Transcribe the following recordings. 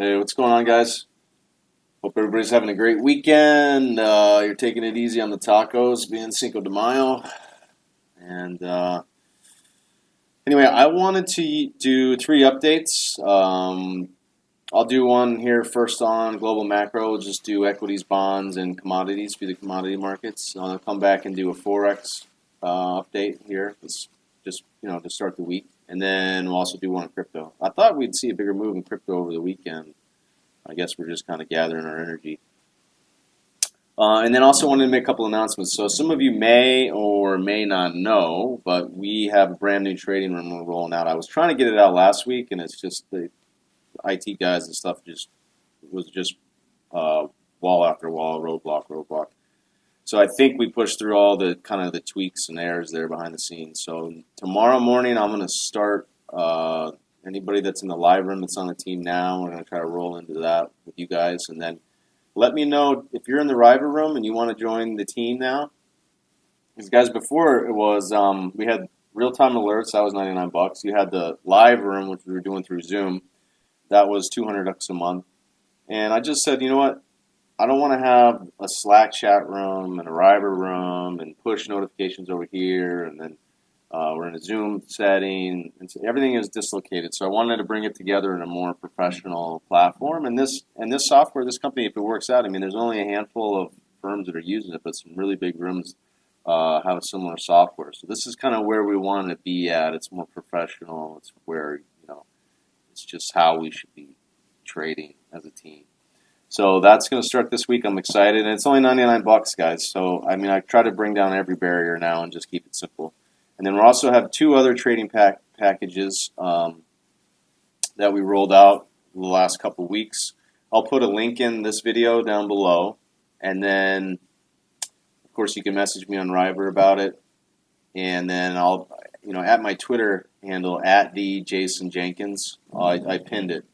Hey, what's going on, guys? Hope everybody's having a great weekend. You're taking it easy on the tacos, being Cinco de Mayo. And anyway, I wanted to do three updates. I'll do one here first on global macro. We'll just do equities, bonds, and commodities for the commodity markets. I'll come back and do a Forex update here. It's just, to start the week. And then we'll also do one on crypto. I thought we'd see a bigger move in crypto over the weekend. I guess we're just kind of gathering our energy. And then also wanted to make a couple announcements. So some of you may or may not know, but we have a brand new trading room we're rolling out. I was trying to get it out last week, and it's just the IT guys and stuff was just wall after wall, roadblock. So I think we pushed through all the kind of the tweaks and errors there behind the scenes. So tomorrow morning I'm going to start. Anybody that's in the live room that's on the team now, we're going to try to roll into that with you guys. And then let me know if you're in the River room and you want to join the team now. Because, guys, before it was, we had real-time alerts. That was $99. You had the live room, which we were doing through Zoom. That was $200 a month. And I just said, you know what? I don't want to have a Slack chat room and a River room and push notifications over here, and then we're in a Zoom setting, and so everything is dislocated. So I wanted to bring it together in a more professional platform. And this software, this company, if it works out, I mean, there's only a handful of firms that are using it, but some really big rooms have a similar software. So this is kind of where we want to be at. It's more professional. It's where, it's just how we should be trading as a team. So that's going to start this week. I'm excited. And it's only $99, guys. So, I mean, I try to bring down every barrier now and just keep it simple. And then we also have two other trading packages that we rolled out the last couple weeks. I'll put a link in this video down below. And then, of course, you can message me on River about it. And then I'll, at my Twitter handle, at the Jason Jenkins, I pinned it.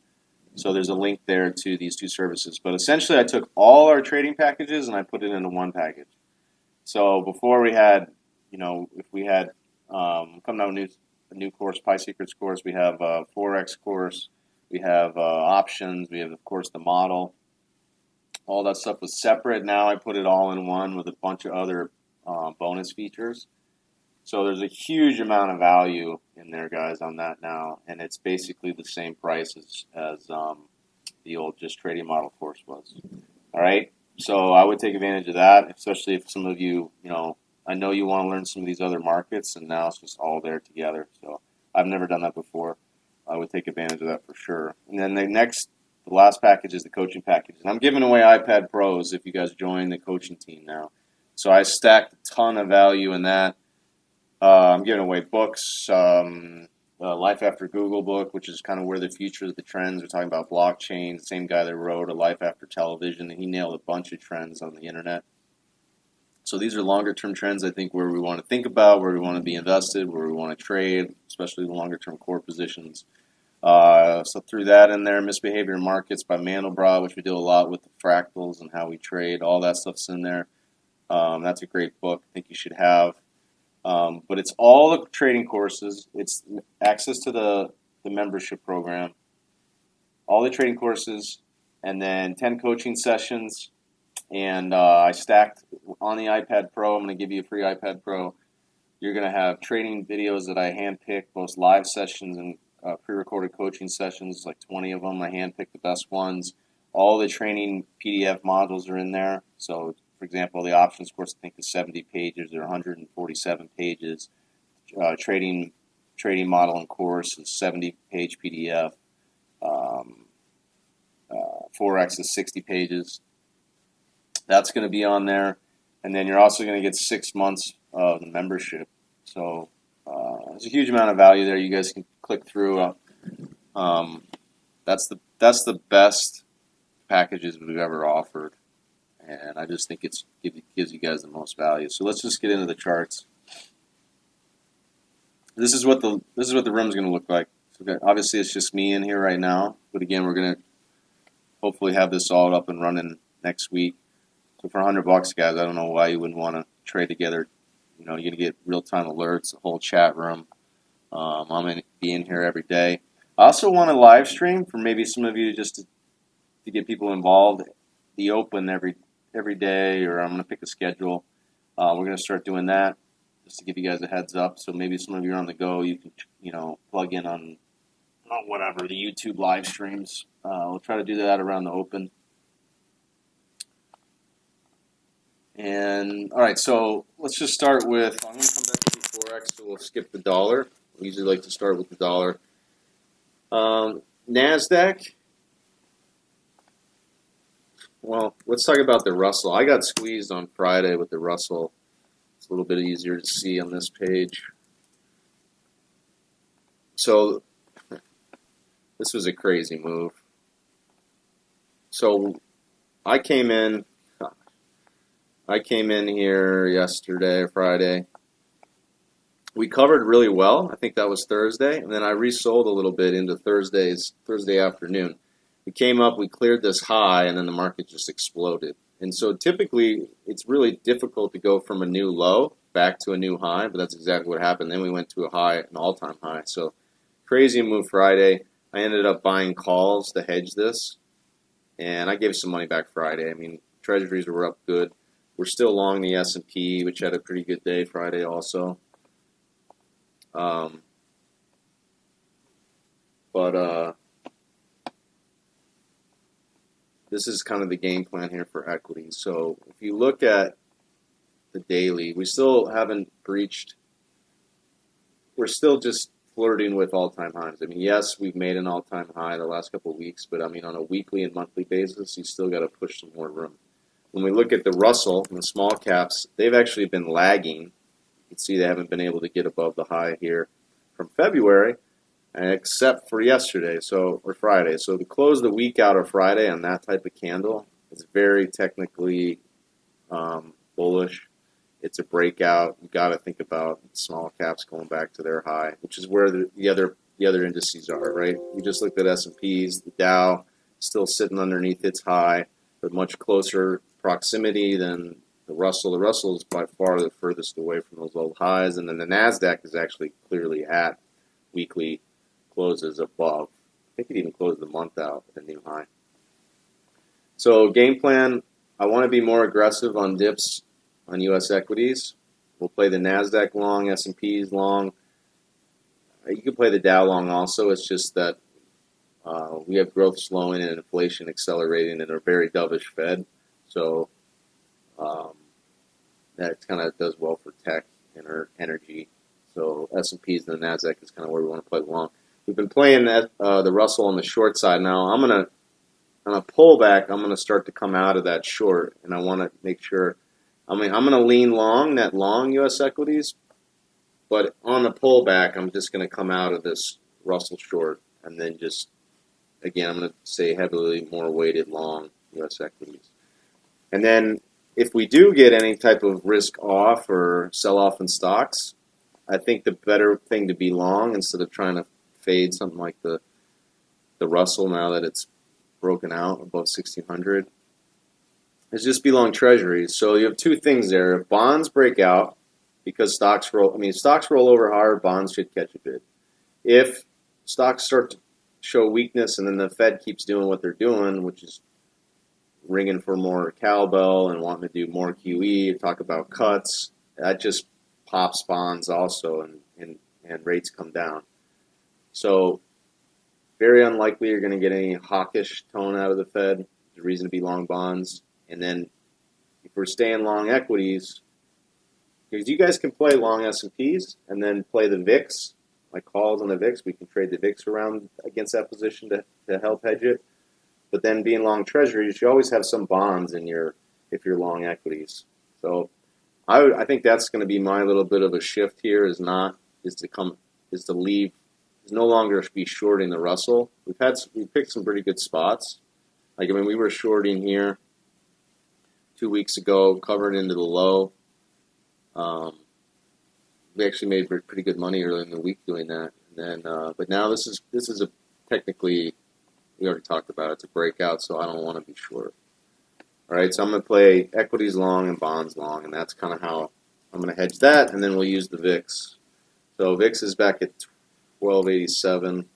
So there's a link there to these two services. But essentially, I took all our trading packages and I put it into one package. So before we had, if we had coming out with a new course, Pi Secrets course, we have a Forex course, we have options, we have, of course, the model. All that stuff was separate. Now I put it all in one with a bunch of other bonus features. So there's a huge amount of value in there, guys, on that now, and it's basically the same price as the old Just Trading Model course was. All right, so I would take advantage of that, especially if some of you, I know you want to learn some of these other markets, and now it's just all there together. So I've never done that before. I would take advantage of that for sure. And then the last package is the coaching package. And I'm giving away iPad Pros if you guys join the coaching team now. So I stacked a ton of value in that. I'm giving away books, Life After Google book, which is kind of where the future of the trends. We're talking about blockchain. The same guy that wrote A Life After Television, and he nailed a bunch of trends on the internet. So these are longer-term trends, I think, where we want to think about, where we want to be invested, where we want to trade, especially the longer-term core positions. So threw that in there. Misbehavior in Markets by Mandelbrot, which we do a lot with the fractals and how we trade. All that stuff's in there. That's a great book. I think you should have. But it's all the trading courses. It's access to the membership program, all the trading courses, and then 10 coaching sessions. And I stacked on the iPad Pro. I'm going to give you a free iPad Pro. You're going to have trading videos that I handpicked, both live sessions and pre-recorded coaching sessions, like 20 of them. I handpicked the best ones. All the training PDF modules are in there. So, for example, the options course, I think, is 70 pages. There are 147 pages. Trading model and course is 70-page PDF. Forex is 60 pages. That's going to be on there. And then you're also going to get 6 months of the membership. So there's a huge amount of value there. You guys can click through. That's the best packages we've ever offered. And I just think it gives you guys the most value. So let's just get into the charts. This is what the room is going to look like. So obviously, it's just me in here right now. But again, we're going to hopefully have this all up and running next week. So for $100, guys, I don't know why you wouldn't want to trade together. You're going to get real-time alerts, a whole chat room. I'm going to be in here every day. I also want to live stream for maybe some of you just to to get people involved. The open every day, or I'm going to pick a schedule. We're going to start doing that just to give you guys a heads up. So maybe some of you are on the go. You can plug in on whatever the YouTube live streams. We'll try to do that around the open. And all right, so let's just start with. I'm going to come back to Forex, so we'll skip the dollar. We usually like to start with the dollar. NASDAQ. Well, let's talk about the Russell. I got squeezed on Friday with the Russell. It's a little bit easier to see on this page. So this was a crazy move. So I came in here yesterday or Friday. We covered really well. I think that was Thursday, and then I resold a little bit into Thursday afternoon. We came up, we cleared this high, and then the market just exploded. And so typically, it's really difficult to go from a new low back to a new high, but that's exactly what happened. Then we went to an all-time high. So crazy move Friday. I ended up buying calls to hedge this, and I gave some money back Friday. I mean, treasuries were up good. We're still long the S&P, which had a pretty good day Friday also. This is kind of the game plan here for equities. So if you look at the daily, we still haven't breached. We're still just flirting with all-time highs. I mean, yes, we've made an all-time high the last couple of weeks, but I mean, on a weekly and monthly basis, you still got to push some more room. When we look at the Russell and the small caps, they've actually been lagging. You can see they haven't been able to get above the high here from February, except for yesterday, or Friday. So to close the week out of Friday on that type of candle, it's very technically bullish. It's a breakout. You got to think about small caps going back to their high, which is where the other indices are, right? We just looked at S&Ps, the Dow still sitting underneath its high, but much closer proximity than the Russell. The Russell is by far the furthest away from those old highs, and then the NASDAQ is actually clearly at weekly closes above. I think it even closed the month out at a new high. So game plan, I want to be more aggressive on dips on U.S. equities. We'll play the NASDAQ long, S&Ps long. You can play the Dow long also. It's just that we have growth slowing and inflation accelerating and a very dovish Fed. So that kind of does well for tech and energy. So S&Ps and the NASDAQ is kind of where we want to play long. We've been playing the Russell on the short side. Now on a pullback, I'm going to start to come out of that short, and I want to make sure. I'm going to lean long, net long U.S. equities, but on the pullback, I'm just going to come out of this Russell short, and then just, again, I'm going to say heavily more weighted long U.S. equities. And then if we do get any type of risk off or sell off in stocks, I think the better thing to be long instead of trying to fade something like the Russell now that it's broken out above 1,600 is just be long treasuries. So you have two things there. If bonds break out because stocks roll over hard, bonds should catch a bid. If stocks start to show weakness and then the Fed keeps doing what they're doing, which is ringing for more cowbell and wanting to do more QE, talk about cuts, that just pops bonds also and rates come down. So very unlikely you're going to get any hawkish tone out of the Fed. There's a reason to be long bonds. And then if we're staying long equities, because you guys can play long S&Ps and then play the VIX, like calls on the VIX, we can trade the VIX around against that position to help hedge it. But then being long treasuries, you always have some bonds in if you're long equities. So I think that's going to be my little bit of a shift here is no longer be shorting the Russell. We picked some pretty good spots. We were shorting here 2 weeks ago, covered into the low. We actually made pretty good money early in the week doing that. And then, but now this is a technically, we already talked about it, it's a breakout, so I don't want to be short. All right, so I'm going to play equities long and bonds long, and that's kind of how I'm going to hedge that, and then we'll use the VIX. So VIX is back at 1287.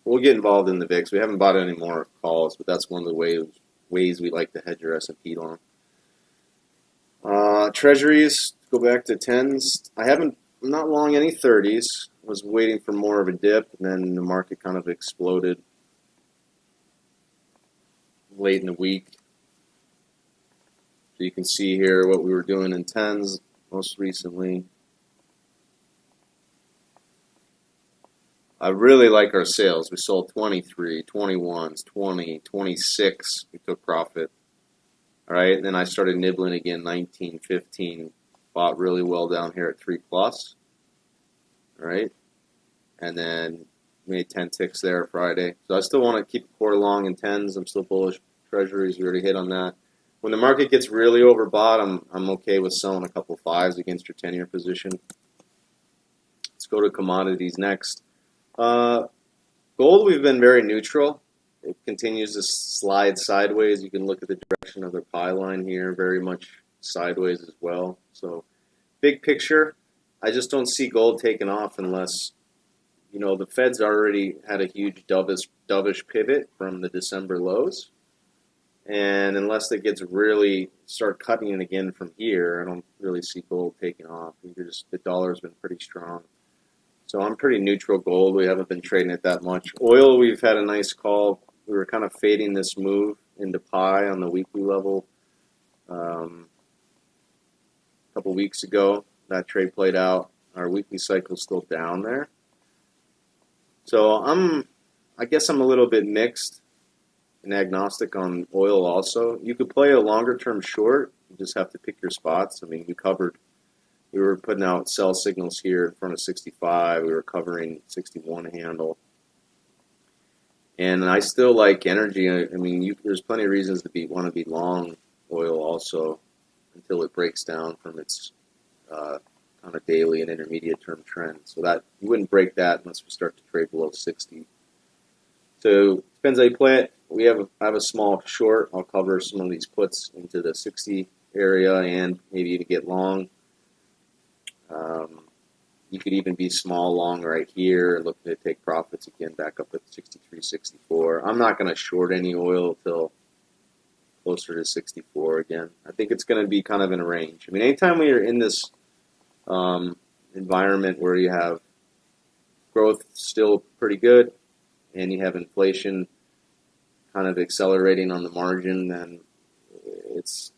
we'll get involved in the VIX. We haven't bought any more calls, but that's one of the ways we like to hedge your S&P long. Treasuries, go back to 10s. I'm not long any 30s. Was waiting for more of a dip, and then the market kind of exploded late in the week. So you can see here what we were doing in 10s most recently. I really like our sales. We sold 23, 21s, 20, 26. We took profit. All right, and then I started nibbling again, 19, 15. Bought really well down here at 3+. All right, and then made 10 ticks there Friday. So I still want to keep a quarter long in 10s. I'm still bullish. Treasuries, we already hit on that. When the market gets really overbought, I'm okay with selling a couple 5s against your 10-year position. Let's go to commodities next. Gold, we've been very neutral. It continues to slide sideways. You can look at the direction of the pie line here, very much sideways as well. So big picture, I just don't see gold taking off unless, the Fed's already had a huge dovish pivot from the December lows. And unless it gets really start cutting it again from here, I don't really see gold taking off. The dollar's been pretty strong. So I'm pretty neutral gold. We haven't been trading it that much. Oil, we've had a nice call. We were kind of fading this move into pie on the weekly level a couple weeks ago. That trade played out. Our weekly cycle's still down there. So I guess I'm a little bit mixed and agnostic on oil also. You could play a longer term short. You just have to pick your spots. I mean, we were putting out sell signals here in front of 65. We were covering 61 handle. And I still like energy. I mean, there's plenty of reasons to want to be long oil also until it breaks down from its kind of daily and intermediate term trend. So that you wouldn't break that unless we start to trade below 60. So depends how you play it. I have a small short. I'll cover some of these puts into the 60 area and maybe even get long. You could even be small long right here and look to take profits again back up at 63, 64. I'm not going to short any oil till closer to 64 again. I think it's going to be kind of in a range. I mean, anytime we are in this environment where you have growth still pretty good and you have inflation kind of accelerating on the margin, then it's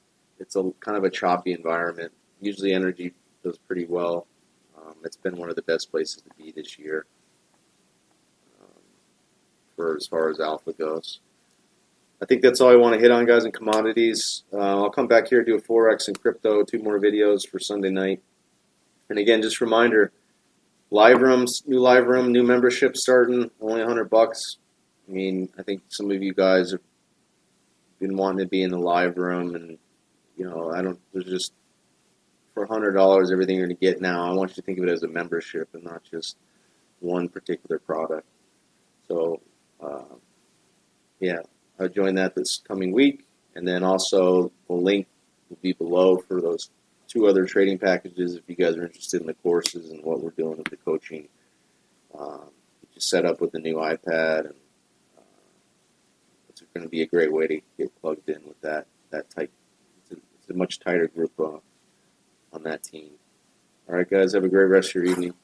a kind of a choppy environment. Usually energy does pretty well. It's been one of the best places to be this year for as far as alpha goes. I think that's all I want to hit on, guys, in commodities. I'll come back here and do a Forex and crypto, 2 more videos for Sunday night. And again, just a reminder, live rooms, new membership starting, only $100. I mean, I think some of you guys have been wanting to be in the live room, and there's just for $100, everything you're going to get now. I want you to think of it as a membership and not just one particular product. So, I'll join that this coming week, and then also the link will be below for those 2 other trading packages if you guys are interested in the courses and what we're doing with the coaching. Just set up with the new iPad, and it's going to be a great way to get plugged in with that type. It's a much tighter group on that team. All right, guys, have a great rest of your evening.